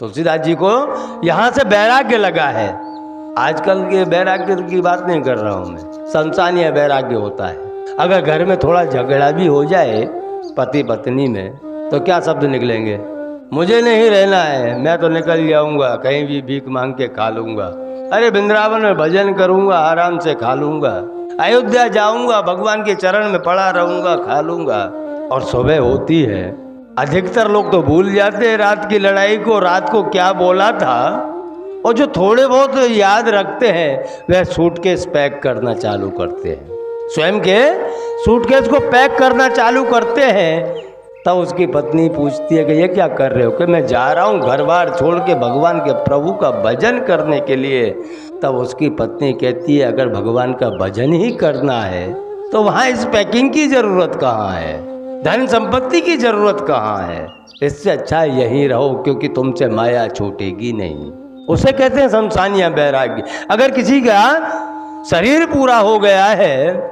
तुलसीदास जी को यहाँ से वैराग्य लगा है। आजकल के वैराग्य की बात नहीं कर रहा हूँ मैं, संसानीय वैराग्य होता है। अगर घर में थोड़ा झगड़ा भी हो जाए पति पत्नी में तो क्या शब्द निकलेंगे, मुझे नहीं रहना है, मैं तो निकल जाऊंगा, कहीं भी भीख मांग के खा लूंगा, अरे वृंदावन में भजन करूंगा, आराम से खा लूंगा, अयोध्या जाऊंगा, भगवान के चरण में पड़ा रहूंगा, खा लूंगा। और सुबह होती है, अधिकतर लोग तो भूल जाते हैं रात की लड़ाई को, रात को क्या बोला था, और जो थोड़े बहुत याद रखते हैं वह सूटकेस पैक करना चालू करते हैं, स्वयं के सूटकेस को पैक करना चालू करते हैं। तब उसकी पत्नी पूछती है कि ये क्या कर रहे हो, कि मैं जा रहा हूँ घर बार छोड़ के भगवान के प्रभु का भजन करने के लिए। तब उसकी पत्नी कहती है अगर भगवान का भजन ही करना है तो वहाँ इस पैकिंग की ज़रूरत कहाँ है, धन संपत्ति की ज़रूरत कहाँ है, इससे अच्छा यहीं रहो क्योंकि तुमसे माया छूटेगी नहीं। उसे कहते हैं संसानीय वैराग्य। अगर किसी का शरीर पूरा हो गया है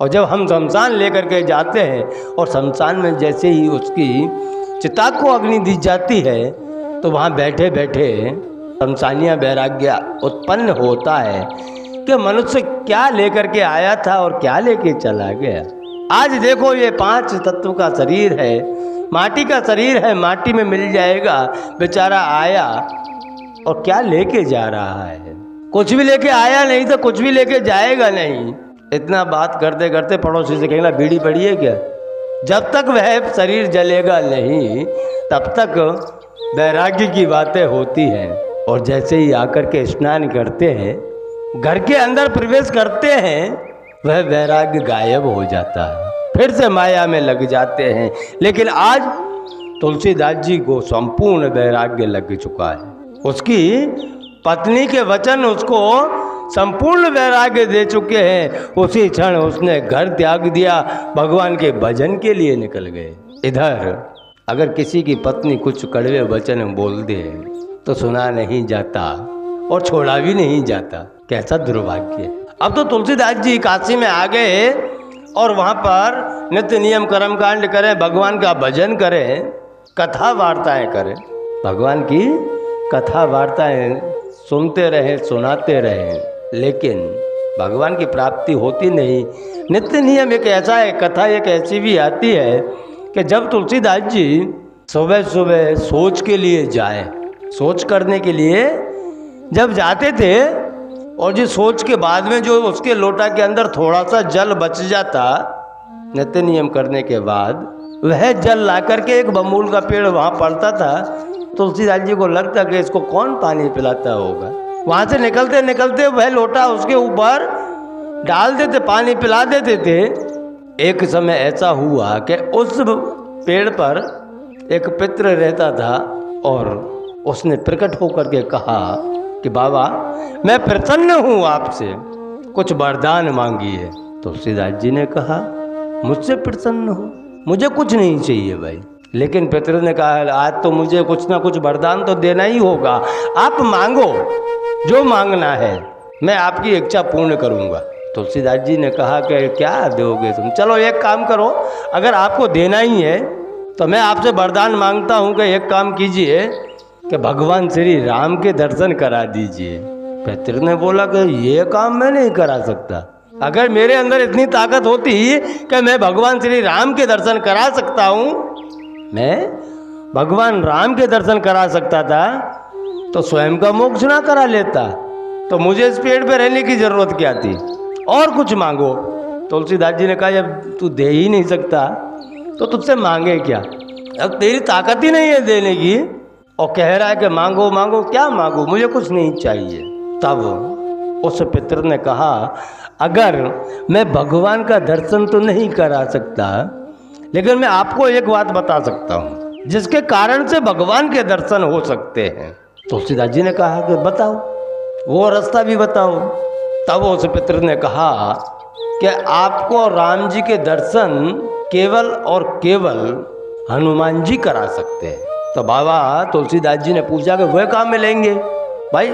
और जब हम शमशान लेकर के जाते हैं और शमशान में जैसे ही उसकी चिता को अग्नि दी जाती है तो वहाँ बैठे बैठे शमशानीय वैराग्य उत्पन्न होता है कि मनुष्य क्या लेकर के आया था और क्या लेके चला गया। आज देखो ये 5 तत्व का शरीर है, माटी का शरीर है, माटी में मिल जाएगा। बेचारा आया और क्या लेके जा रहा है, कुछ भी लेके आया नहीं तो कुछ भी लेके जाएगा नहीं। इतना बात करते करते पड़ोसी से कहना बीड़ी पड़ी है क्या, जब तक वह शरीर जलेगा नहीं तब तक वैराग्य की बातें होती हैं। और जैसे ही आकर के स्नान करते हैं, घर के अंदर प्रवेश करते हैं, वह वैराग्य गायब हो जाता है, फिर से माया में लग जाते हैं। लेकिन आज तुलसीदास जी को संपूर्ण वैराग्य लग चुका है। उसकी पत्नी के वचन उसको संपूर्ण वैराग्य दे चुके हैं। उसी क्षण उसने घर त्याग दिया, भगवान के भजन के लिए निकल गए। इधर अगर किसी की पत्नी कुछ कड़वे वचन बोल दे तो सुना नहीं जाता और छोड़ा भी नहीं जाता, कैसा दुर्भाग्य। अब तो तुलसीदास जी काशी में आ गए और वहाँ पर नित्य नियम कर्मकांड करें, भगवान का भजन करें, कथा वार्ताएं करें, भगवान की कथा वार्ताएं सुनते रहें, सुनाते रहें, लेकिन भगवान की प्राप्ति होती नहीं। नित्य नियम एक ऐसा है, कथा एक ऐसी भी आती है कि जब तुलसीदास जी सुबह सुबह सोच के लिए जाए, सोच करने के लिए जब जाते थे और जो सोच के बाद में जो उसके लोटा के अंदर थोड़ा सा जल बच जाता नित्य नियम करने के बाद, वह जल ला करके एक बबूल का पेड़ वहाँ पड़ता था। तुलसीदास जी को लगता कि इसको कौन पानी पिलाता होगा। वहाँ से निकलते निकलते वह लोटा उसके ऊपर डाल देते, पानी पिला देते थे। एक समय ऐसा हुआ कि उस पेड़ पर एक पितृ रहता था और उसने प्रकट होकर के कहा कि बाबा मैं प्रसन्न हूँ आपसे, कुछ वरदान मांगिए। तुलसीदास जी ने कहा मुझसे प्रसन्न हो, मुझे कुछ नहीं चाहिए भाई। लेकिन पितृ ने कहा आज तो मुझे कुछ ना कुछ वरदान तो देना ही होगा, आप मांगो, जो मांगना है मैं आपकी इच्छा पूर्ण करूंगा। तुलसीदास जी ने कहा कि क्या दोगे तुम, चलो एक काम करो, अगर आपको देना ही है तो मैं आपसे वरदान मांगता हूं कि एक काम कीजिए कि भगवान श्री राम के दर्शन करा दीजिए। पितृ ने बोला कि ये काम मैं नहीं करा सकता, अगर मेरे अंदर इतनी ताकत होती कि मैं भगवान श्री राम के दर्शन करा सकता हूँ, मैं भगवान राम के दर्शन करा सकता था तो स्वयं का मोक्ष ना करा लेता, तो मुझे इस पेड़ पे रहने की जरूरत क्या थी, और कुछ मांगो। तुलसीदास जी ने कहा जब तू दे ही नहीं सकता तो तुझसे मांगे क्या, अब तेरी ताकत ही नहीं है देने की और कह रहा है कि मांगो मांगो, क्या मांगो, मुझे कुछ नहीं चाहिए। तब उस पितृ ने कहा अगर मैं भगवान का दर्शन तो नहीं करा सकता, लेकिन मैं आपको एक बात बता सकता हूँ जिसके कारण से भगवान के दर्शन हो सकते हैं। तुलसीदास जी ने कहा कि बताओ, वो रास्ता भी बताओ। तब उस पितृ ने कहा कि आपको राम जी के दर्शन केवल और केवल हनुमान जी करा सकते हैं। तो बाबा तुलसीदास जी ने पूछा कि वह काम मिलेंगे, भाई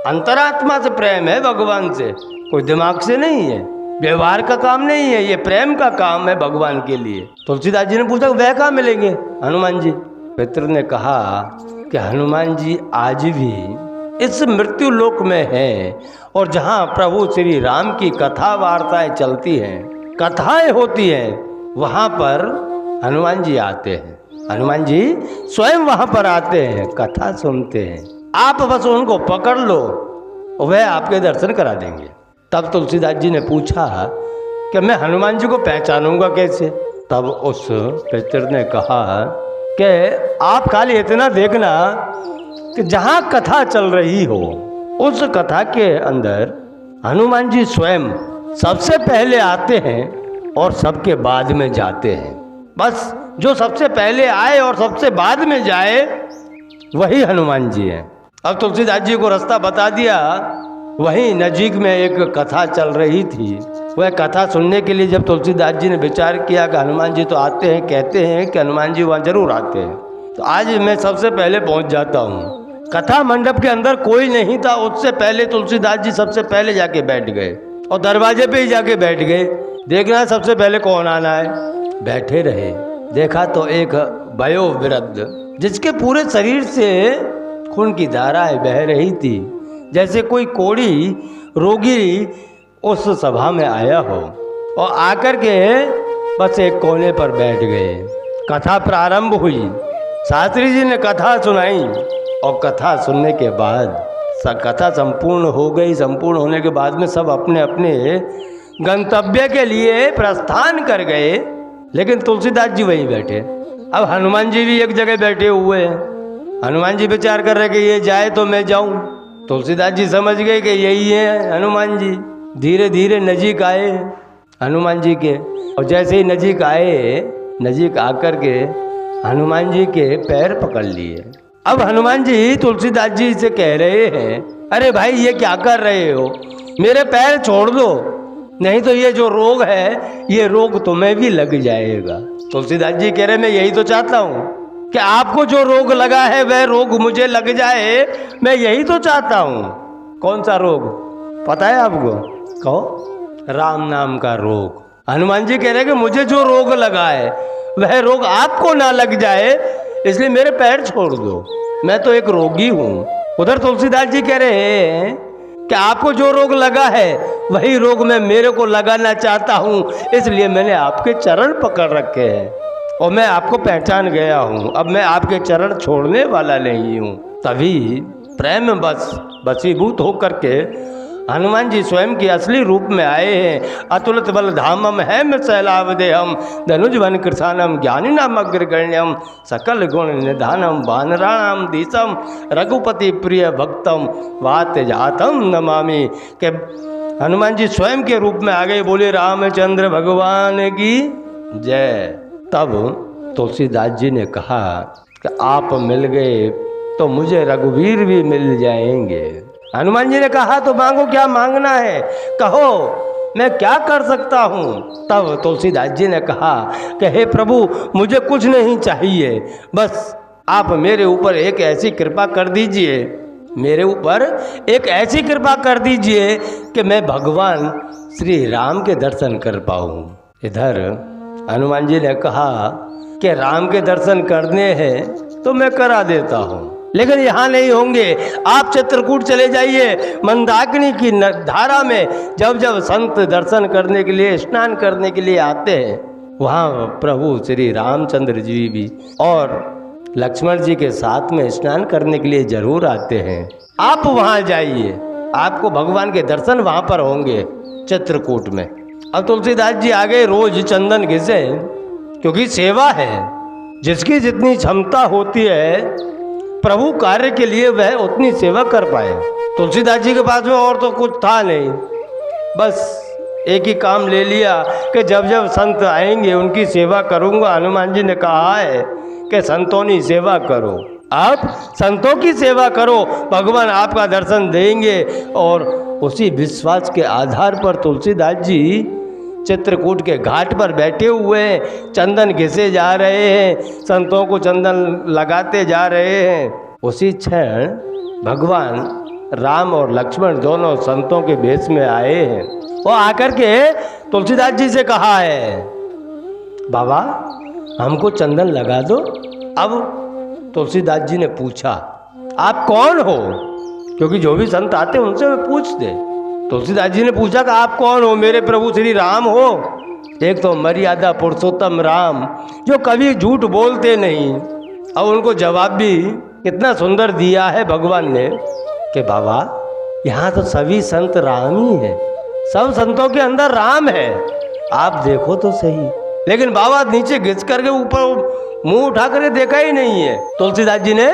अंतरात्मा से प्रेम है भगवान से, कोई दिमाग से नहीं है, व्यवहार का काम नहीं है, ये प्रेम का काम है भगवान के लिए। तुलसीदास जी ने पूछा वह कहाँ मिलेंगे हनुमान जी। पितृ ने कहा कि हनुमान जी आज भी इस मृत्यु लोक में हैं और जहाँ प्रभु श्री राम की कथा वार्ताएं चलती हैं, कथाएं होती हैं, वहाँ पर हनुमान जी आते हैं। हनुमान जी स्वयं वहाँ पर आते हैं, कथा सुनते हैं। आप बस उनको पकड़ लो, वह आपके दर्शन करा देंगे। तब तुलसीदास जी ने पूछा कि मैं हनुमान जी को पहचानूंगा कैसे? तब उस पितर ने कहा कि आप खाली इतना देखना कि जहाँ कथा चल रही हो उस कथा के अंदर हनुमान जी स्वयं सबसे पहले आते हैं और सबके बाद में जाते हैं। बस जो सबसे पहले आए और सबसे बाद में जाए वही हनुमान जी हैं। अब तुलसीदास जी को रास्ता बता दिया। वहीं नजीक में एक कथा चल रही थी। वह कथा सुनने के लिए जब तुलसीदास जी ने विचार किया कि हनुमान जी तो आते हैं, कहते हैं कि हनुमान जी वहाँ जरूर आते हैं, तो आज मैं सबसे पहले पहुँच जाता हूँ। कथा मंडप के अंदर कोई नहीं था, उससे पहले तुलसीदास जी सबसे पहले जाके बैठ गए और दरवाजे पे ही जाके बैठ गए। देखना सबसे पहले कौन आना है। बैठे रहे, देखा तो एक वयोवृद्ध जिसके पूरे शरीर से खून की धाराएं बह रही थी, जैसे कोई कोढ़ी रोगी उस सभा में आया हो, और आकर के बस एक कोने पर बैठ गए। कथा प्रारंभ हुई, शास्त्री जी ने कथा सुनाई और कथा सुनने के बाद कथा संपूर्ण हो गई। संपूर्ण होने के बाद में सब अपने अपने गंतव्य के लिए प्रस्थान कर गए, लेकिन तुलसीदास जी वहीं बैठे। अब हनुमान जी भी एक जगह बैठे हुए हैं। हनुमान जी विचार कर रहे कि ये जाए तो मैं जाऊं। तुलसीदास जी समझ गए कि यही है हनुमान जी। धीरे धीरे नजीक आए हनुमान जी के, और जैसे ही नजीक आए, नजीक आकर के हनुमान जी के पैर पकड़ लिए। अब हनुमान जी तुलसीदास जी से कह रहे हैं, अरे भाई ये क्या कर रहे हो, मेरे पैर छोड़ दो, नहीं तो ये जो रोग है ये रोग तुम्हें भी लग जाएगा। तुलसीदास जी कह रहे मैं यही तो चाहता हूँ कि आपको जो रोग लगा है वह रोग मुझे लग जाए, मैं यही तो चाहता हूँ। कौन सा रोग पता है आपको? कहो। राम नाम का रोग। हनुमान जी कह रहे कि मुझे जो रोग लगा है वह रोग आपको ना लग जाए, इसलिए मेरे पैर छोड़ दो, मैं तो एक रोगी हूँ। उधर तुलसीदास जी कह रहे हैं कि आपको जो रोग लगा है वही रोग मैं मेरे को लगाना चाहता हूँ, इसलिए मैंने आपके चरण पकड़ रखे हैं और मैं आपको पहचान गया हूँ। अब मैं आपके चरण छोड़ने वाला नहीं हूँ। तभी प्रेम बसीभूत होकर के हनुमान जी स्वयं के असली रूप में आए हैं। अतुलित बल धामम है मैं सैलावदेहम, धनुज वन कृषानम ज्ञानी नाम अग्रगण्यम, सकल गुण निधानम वानराणाम दिशम, रघुपति प्रिय भक्तम वात जातम नमामि। के हनुमान जी स्वयं के रूप में आ गए। बोले रामचंद्र भगवान की जय। तब तुलसीदास जी ने कहा कि आप मिल गए तो मुझे रघुवीर भी मिल जाएंगे। हनुमान जी ने कहा तो मांगो, क्या मांगना है कहो, मैं क्या कर सकता हूँ। तब तुलसीदास जी ने कहा कि हे प्रभु मुझे कुछ नहीं चाहिए, बस आप मेरे ऊपर एक ऐसी कृपा कर दीजिए, मेरे ऊपर एक ऐसी कृपा कर दीजिए कि मैं भगवान श्री राम के दर्शन कर पाऊँ। इधर हनुमान जी ने कहा कि राम के दर्शन करने हैं तो मैं करा देता हूँ, लेकिन यहाँ नहीं होंगे। आप चित्रकूट चले जाइए, मंदाकिनी की धारा में जब जब संत दर्शन करने के लिए, स्नान करने के लिए आते हैं, वहाँ प्रभु श्री रामचंद्र जी भी और लक्ष्मण जी के साथ में स्नान करने के लिए जरूर आते हैं। आप वहाँ जाइए, आपको भगवान के दर्शन वहाँ पर होंगे चित्रकूट में। अब तुलसीदास जी आगे रोज चंदन घिसे, क्योंकि सेवा है, जिसकी जितनी क्षमता होती है प्रभु कार्य के लिए वह उतनी सेवा कर पाए। तुलसीदास जी के पास में और तो कुछ था नहीं, बस एक ही काम ले लिया कि जब जब संत आएंगे उनकी सेवा करूंगा। हनुमान जी ने कहा है कि संतों की सेवा करो, आप संतों की सेवा करो, भगवान आपका दर्शन देंगे। और उसी विश्वास के आधार पर तुलसीदास जी चित्रकूट के घाट पर बैठे हुए हैं, चंदन घिसे जा रहे हैं, संतों को चंदन लगाते जा रहे हैं। उसी क्षण भगवान राम और लक्ष्मण दोनों संतों के भेष में आए हैं। वो आकर के तुलसीदास जी से कहा है, बाबा हमको चंदन लगा दो। अब तुलसीदास जी ने पूछा, आप कौन हो? क्योंकि जो भी संत आते हैं उनसे वे पूछते। तुलसीदास जी ने पूछा कि आप कौन हो? मेरे प्रभु श्री राम हो। एक तो मर्यादा पुरुषोत्तम राम, जो कभी झूठ बोलते नहीं। अब उनको जवाब भी कितना सुंदर दिया है भगवान ने कि बाबा, यहाँ तो सभी संत राम ही है, सब संतों के अंदर राम है, आप देखो तो सही। लेकिन बाबा नीचे घिस करके ऊपर मुंह उठा करके देखा ही नहीं है। तुलसीदास जी ने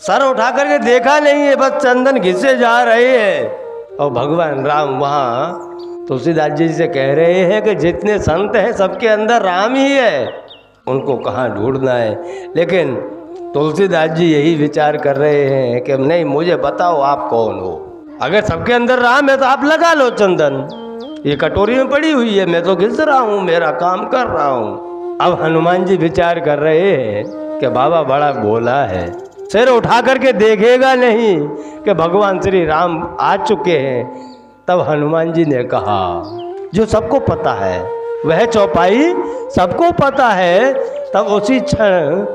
सर उठा करके देखा नहीं है, बस चंदन घिसे जा रहे हैं। और भगवान राम वहाँ तुलसीदास जी से कह रहे हैं कि जितने संत हैं सबके अंदर राम ही है, उनको कहाँ ढूंढना है। लेकिन तुलसीदास जी यही विचार कर रहे हैं कि नहीं, मुझे बताओ आप कौन हो। अगर सबके अंदर राम है तो आप लगा लो चंदन, ये कटोरी में पड़ी हुई है, मैं तो घिस रहा हूँ, मेरा काम कर रहा हूँ। अब हनुमान जी विचार कर रहे हैं कि बाबा बड़ा भोला है, सिर उठा करके देखेगा नहीं कि भगवान श्री राम आ चुके हैं। तब हनुमान जी ने कहा, जो सबको पता है वह चौपाई सबको पता है। तब उसी क्षण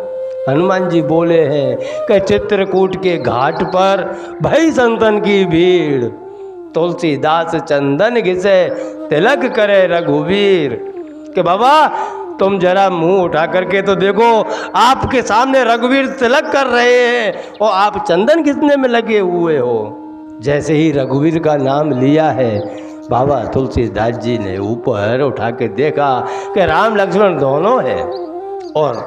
हनुमान जी बोले हैं कि चित्रकूट के घाट पर भई संतन की भीड़, तुलसीदास चंदन घिसे तिलक करे रघुवीर। कि बाबा तुम जरा मुंह उठा करके तो देखो, आपके सामने रघुवीर तिलक कर रहे हैं और आप चंदन घिसने में लगे हुए हो। जैसे ही रघुवीर का नाम लिया है, बाबा तुलसीदास जी ने ऊपर उठा के देखा कि राम लक्ष्मण दोनों हैं और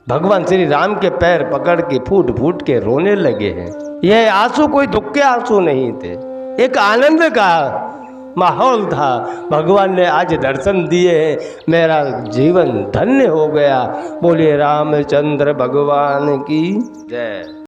भगवान श्री राम के पैर पकड़ के फूट फूट के रोने लगे हैं। यह आंसू कोई दुख के आंसू नहीं थे, एक आनंद का माहौल था। भगवान ने आज दर्शन दिए, मेरा जीवन धन्य हो गया। बोलिए रामचंद्र भगवान की जय।